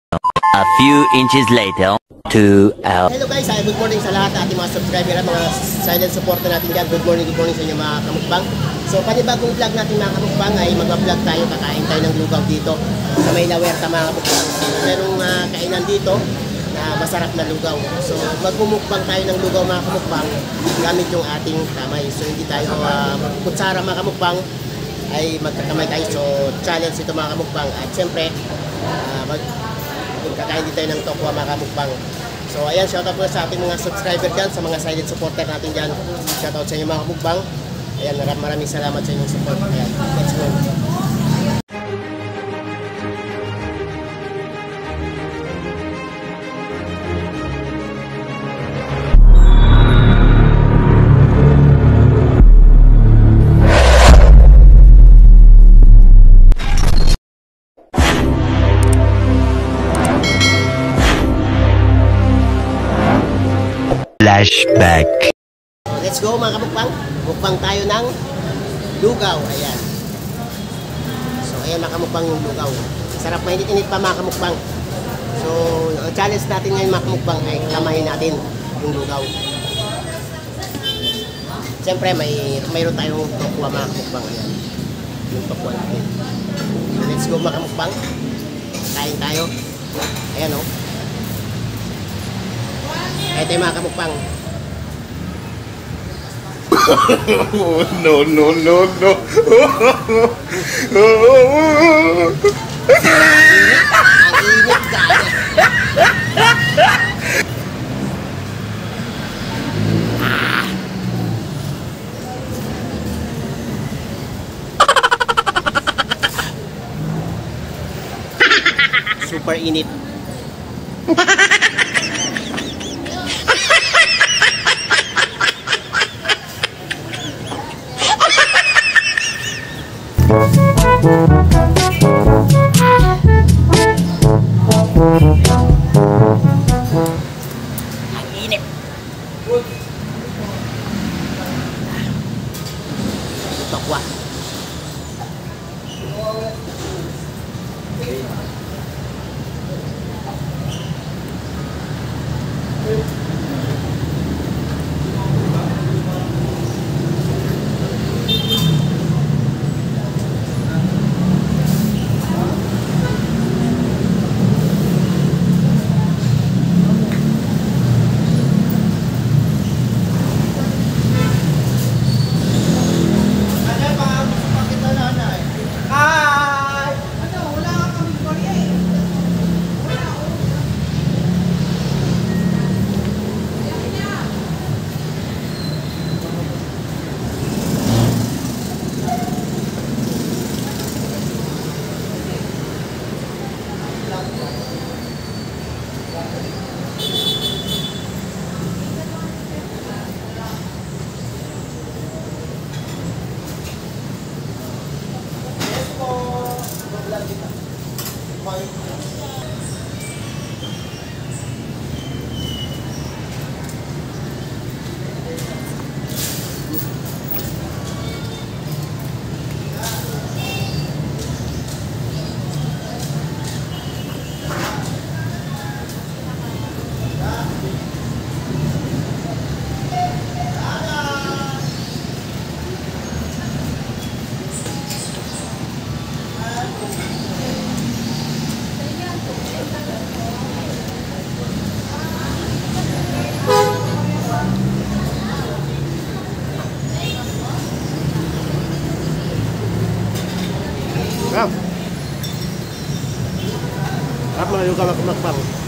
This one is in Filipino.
A few inches later, 2 hours. Hello guys, good morning sa lahat ating mga subscriber at mga silent supporter natin dyan. Good morning sa inyo mga kamukbang. So panibagong vlog natin mga kamukbang ay mag-vlog tayo, kakain tayo ng lugaw dito sa may Lawerta mga kamukbang. Merong kainan dito na masarap na lugaw. So magmumukbang tayo ng lugaw mga kamukbang gamit yung ating kamay. So hindi tayo magkutsara mga kamukbang, ay magkakamay tayo. So challenge ito mga kamukbang. At syempre kakain din tayo ng tokwa mga kamukbang. So ayan, shoutout po sa ating mga subscriber dyan, sa mga silent supporter natin dyan. Shoutout sa inyo mga kamukbang. Ayan, maraming salamat sa inyong support. Ayan, let's go. Flashback. Let's go mga kamukbang. Mukbang tayo ng lugaw. Ayan. So ayan mga kamukbang yung lugaw. Sarap, mainit-init pa mga kamukbang. So ang challenge natin ngayon mga kamukbang ay kamahin natin yung lugaw. Siyempre mayroon tayong tokwa mga kamukbang. Ayan. Yung tokwa natin. So let's go mga kamukbang. Kain tayo. Ayan o. Ito yung mga kamukbang. No. Ang init ka. Super init. Ang init. Tokwa. Sarap mga lugaw mga kamukbang.